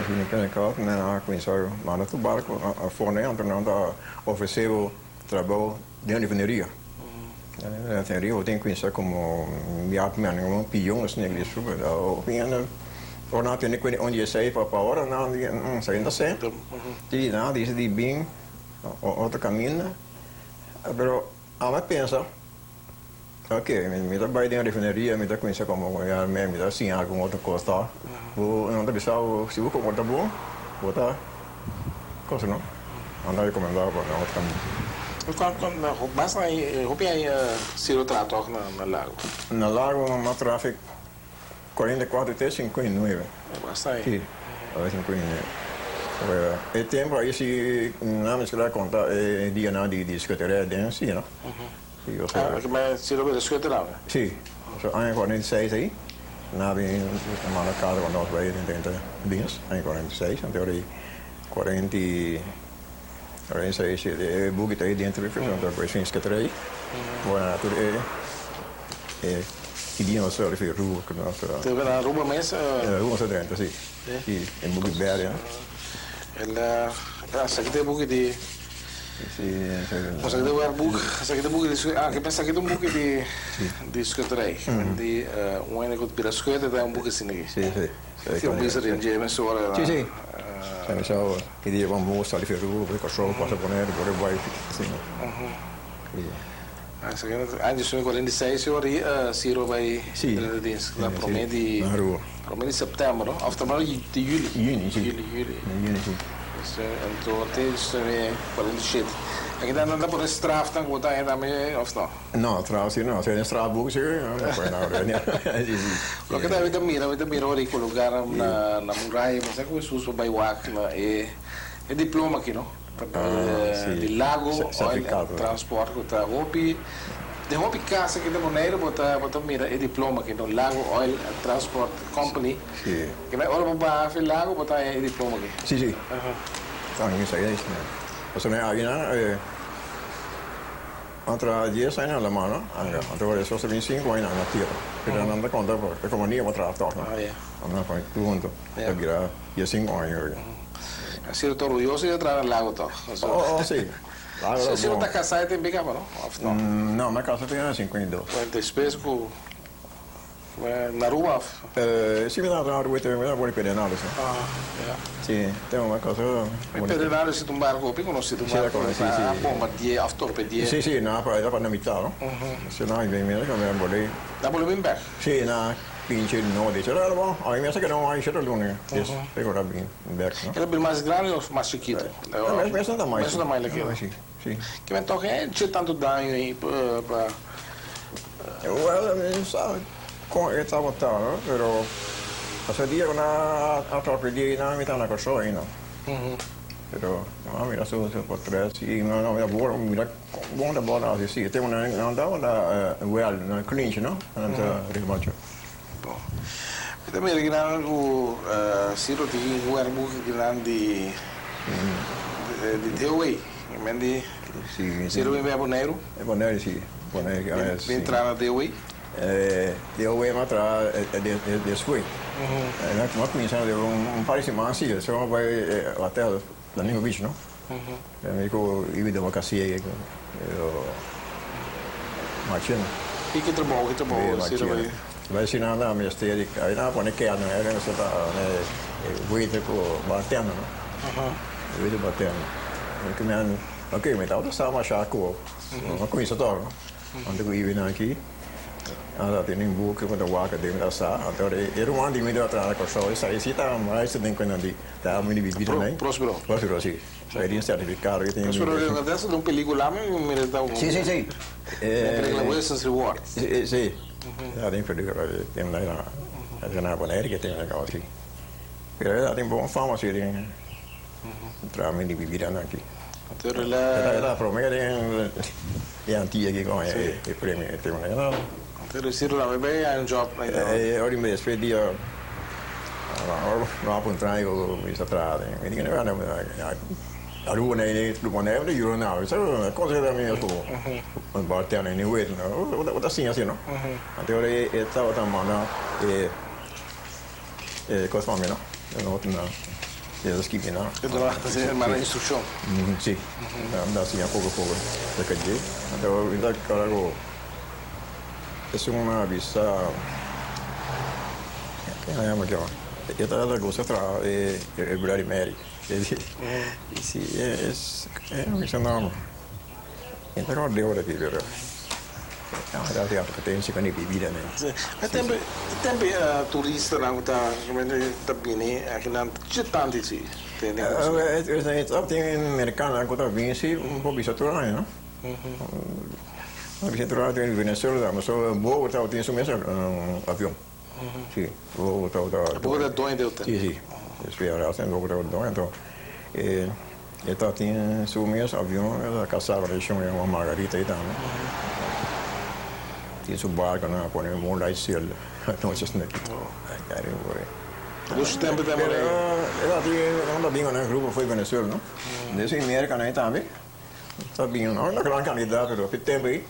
Assim, naquele caso, na conheceu lá no barco, a fornecendo não ofereceu trabalho de engenharia. A engenharia eu tenho que conhecer como um peão, assim, que isso, o peão, ou não tem que onde sai para hora, não sai ainda certo. E não, diz de bem, outro caminho, mas a me pensa, ok, me dá bem de engenharia, me dá conhecer como me dá assim alguma outra coisa. Não deve ser se o como tá bom, botar coisa não. Andar recomendado para outro caminho. Quando basta aí, o que é Siro trator na lago? Na lago uma tráfego 44 até 59. Basta aí. Sim, a 59. E tempo aí se não me esquecer contar dia não de discutir dentro, sim, não? Mas Siro vai discutir lá? Sim. Zo aan 46 aí. Na bem uma casa quando nós vai tentar dias, em 46, então aí 46 de bugue aí dentro, então depois fins que três. Bueno, tudo que dia nós só fez rua que nós. Teve na rua mesmo? Rua 70, sim. E em bugue verde. Ela essa aqui tem bugue de Mas aqui tem bugue de que pensa que tem bugue de escuterei. De único que pira escuta tem bugue assim aqui. Sim, sim. Se eu pensar em dia, mas ora. Sim, sim. Sai só que dia vamos mostrar ali ferro, vai cachorro passa por nele, por vai assim. Essa aqui antes de 46 ora Siro vai lá promete setembro, of de juli. Então tem isso é 47. Aqui dá nada por esse tráfico que botar aí também, of não? Não, tráfico não, se é tráfico bugue não foi nada, né? Lo que deve mira o lugar na muralha, mas é que o SUS vai wak é diploma aqui, não? De lago, transporte que tá hopi, de hopi casa que da maneira botar mira é diploma aqui no lago oil transport company. Sim. Que vai olhar para o lago botar é diploma aqui. Sim, sim. Então isso aí é isso, né? Você não é aí entre 10 anos na mano, agora é só 25 anos na tierra. Pero não dá conta porque como nem vou tratar, não. Não foi tudo, é virar 5 anos. Assim eu estou orgulhoso de entrar no lago, tó. Sim. Você não está casado, tem bem cama, não? Não, minha casa tem 52. Quanto despesa por na rua? Sim, na rua tem uma boa pedenada, sim. Sim, tem uma casa. Pedenada se tu barco, pico não se tu barco. A bomba de aftorpedia. Sim, na para na mitad, não? Se não vem mesmo, que me bolei. Dá bolei bem back. Sim, na pinche no de será bom. Aí me que não aí será lunes. Isso, pegou a bem back, não? Ela é bem mais grande ou mais chiquita? Mas não dá mais. Mas não dá mais aqui. Sim. Que me toca é tinha tanto dano aí para eu sabe com estava tal, pero esse dia na atropelia na mitad na coisa aí não. Pero não mira só por trás e não é bom mira bom da bola assim tem uma não dá uma well na clinch não anda remoto. Também era o Siro tinha um arco grande de Teoway, mas Siro vem boneiro. É boneiro sim, boneiro. Vem entrar na Teoway. Teoway mas tra desfui. Na como começando de parecimento assim, só vai até da nível bicho, não? É meio que a democracia aí, Martinus. E que trabalho, Siro vai ensinar na mestre aí na pone que não é você tá né voita com batendo não voita batendo que me ok mas tá só achar com uma coisa toda onde eu ia aqui ela tem um book quando eu acho que deve dar agora era um ano de meio atrás que eu só isso tá mais tem quando de tá muito bebida né próspero sim sai de certificado que tem próspero é dessa de uma película me dá um sim película Wilson's Reward sim já tem película tem lá na boneira que tem legal aqui já tem bom fama assim tem trama de bebida aqui então ela promete é antiga aqui com é prêmio tem lá então Siro lá vai é um job ora me despedia não apontar eu isso atrás ninguém não a rua né do boneiro de euro não isso é coisa da minha sua um bartender nem o não o assim não até ora estava também coisa mais não não eles que não eu lá fazer uma instrução sim dá assim a pouco da cadeia então ainda cara é uma vista que é melhor eu tava gosto tra é Bloody Mary sim é isso não então não deu daqui velho já tem que nem bebida né também turista não tá realmente tá bem aqui não tinha tanto isso entendeu tem americano que tá bem assim um pouco isso tudo não a gente lá tem Venezuela mas só boa tá tem isso mesmo avião sim boa tá boa doente eu tenho sim espera assim boa tá doente então tá tem isso mesmo avião ela caçava região é uma margarita aí também tem seu barco não põe um lá céu então isso não cara dos tempos da mulher ela tem anda bem né grupo foi Venezuela não desse América né também tá bem não na grande candidato do tempo aí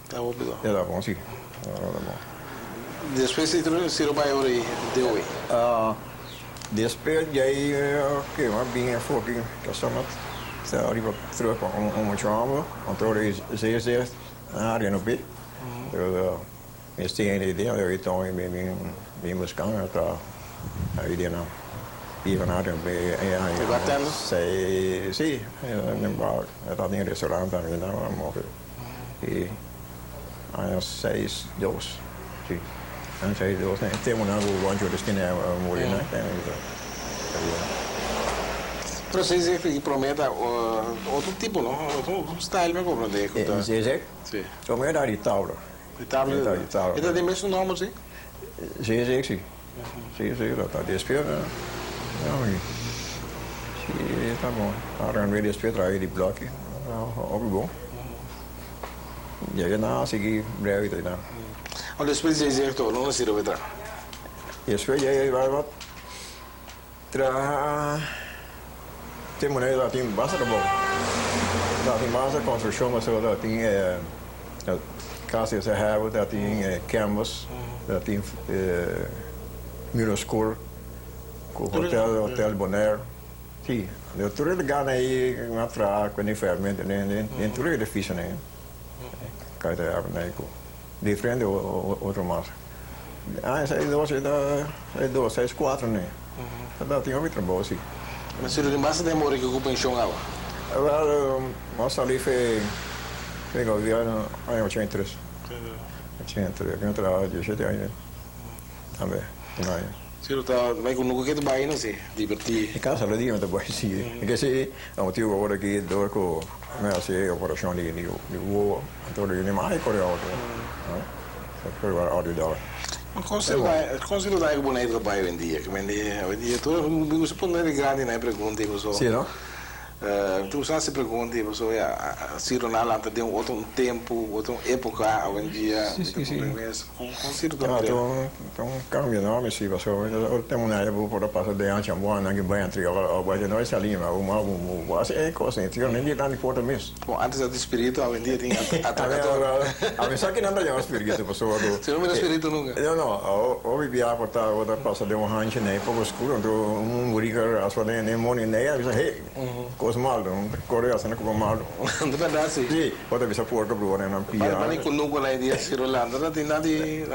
tá bom era bom sim depois Siro vai aí deu aí depois aí que uma bem foco que só não se arriva terug om het samen want er is zeer área no B este é ideia eu então bem buscando tá a ideia não e na área B sei sim lembrar tá em restaurante também não móvel e aí 6-2 sim antes 6-2 né tem uma onde eu destino a morir né Pero se dice que prometa outro tipo, não? Outro style, me compreende? Sim. Prometa de Tauro. De Tauro? Ele tem mesmo nome, sim? Sim. Sim, tá despesa. Não, sim, tá bom. Agora não é despesa, aí de bloco. Óbvio bom. E aí não, segui breve, tá não. Olha, depois de dizer que não se deve entrar. Depois aí vai tem maneira tem bastante bom tem bastante construção mas só tem casas erradas tem canvas tem miroscuro hotel bonaire sim eu tudo legal aí na praia quando ferramenta né tudo é difícil né cada né diferente outro mais essa aí dois 6-4 né tem outro trabalho sim. Mas se ele tem bastante demora que ocupa em chão água. Agora, nossa ali foi governo aí 83. 83, eu trabalho de jeito aí também. Siro tá, vai com nunca que tu vai não sei, divertir. E casa ali não tá bom sim. Que se a motivo agora que dor com mas se operação de o então ele mais coreano. Foi agora de dólar. Consigo dar o boneco do pai hoje em dia, que hoje em dia todo mundo se põe grande na pergunta e sim não Tu só se pergunta, Siro na tem outro tempo, outra época hoje em dia. Com Siro também. Então, cambia não, mas se você tem uma época para passar de antes, que vai entrar, agora não é salinha, assim é coisa, então nem de nada importa mesmo. Bom, antes do espírito, hoje em dia tem atracador. A mim só que não tem espírito, pessoa do. Você não vê espírito nunca? Não, eu vivia por estar, outra passa de rancho, né, pouco escuro, então burica, as coisas nem money nem, eu disse, hey, coisa mal, Coreia, assim, como mal. De verdade, sim. Sim, outra vez a porta pro né, não pia. Para com nunca na ideia Siro lá, não tem nada.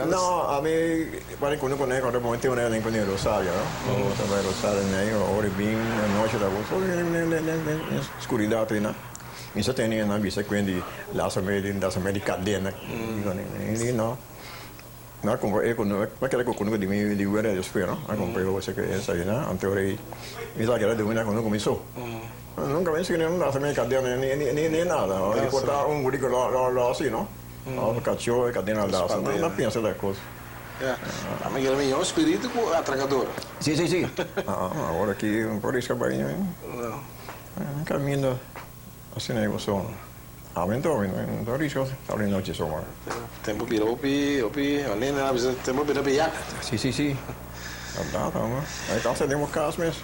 Não, a mim, para com nunca né, quando eu tenho né, nem com Rosário, não. Também Rosário né, o bem, noite da voz, escuridão tem, né. Isso tem na bisa quindi la samedi cadena, não. Não, como é quando aquela coisa de mim de guerra de espera, a comprei você que essa aí, né? Anterior, isso aquela de uma quando começou. Nunca me ensinei nada, samedi cadena nem nada. Ele cortar gurico lá assim, não? O cachorro cadena lá, não pensa da coisa. A minha é um espírito atracador. Sim. Agora aqui por isso que vai, caminho assim negócio. Aumentou, não risco, está ali noite só. Tempo virou opi, nem nada, tempo virou piac. Sim. Tá, aí tá você deu caso mesmo.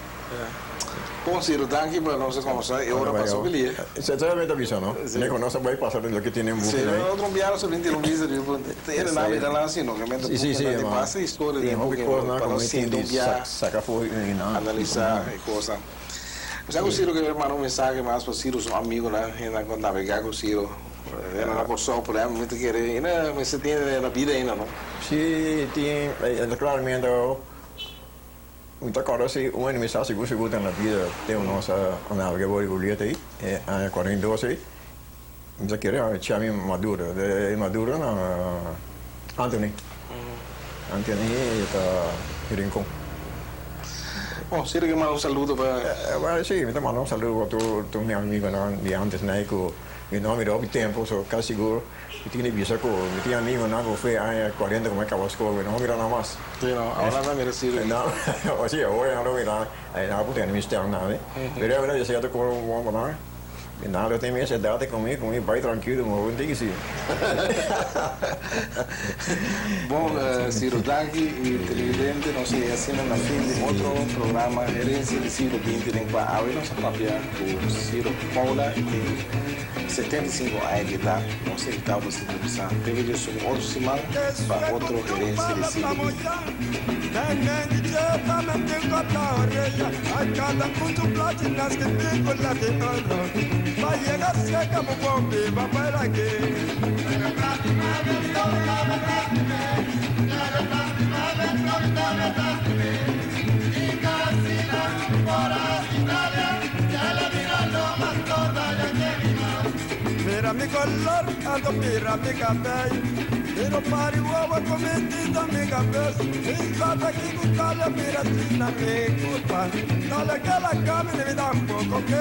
Bom, Siro, daqui para nós conversar, eu agora passo pelo dia. Você já me avisa, não? Nem conosco vai passar do que tem em book, né? Sim, outro enviaram sobre televisão, ele na vida lá assim, não, realmente sim, passa a história de book para nós enviar, sacar foi, analisar e coisa. Mas o Siro quer mandar mensagem mais para Siro, um amigo, né? Ainda navegar com o Siro. Ainda não passou por aí, muito querer. Ainda, mas você tem na vida ainda, não? Sim, tem, claramente, muita coisa assim, um ano me está seguro na vida, tem o nosso navegador de boleta aí, a 42 aí. Mas querer, chame Maduro, não, Anthony. Anthony está em Rincon. Bom, Siro que manda saludo para... Sim, me manda saludo para tu meu amigo de antes, né, que meu nome é tempo, sou quase seguro. Eu tinha visto que eu tinha amigo, não, que foi há 40 como é que eu escolho, não mira nada mais. Sim, não, agora não mira Siro. Não, ou seja, agora não mira, aí não pode ter mistério nada, né? Pero eu já sei até como vamos lá. E nada, eu tenho minha cidade comigo, vai tranquilo, mas eu tenho que ser. Bom, Siro, daqui e televidente, nós assinamos na fim de outro programa, Herensia de Siglo20, em que a nossa própria, o Siro Paula, tem 75 anos de idade, não sei que tal você pensar. Teve isso um outro semana para outro Herensia de Siglo20. Vai llegar seca, bombe, va para que. Mira mi color, ando mira mi cabello. Miro pari uova come tinta mi cabeza. Mi gata aquí buscarle mira tina mi culpa. Dale que la camine mi da un poco que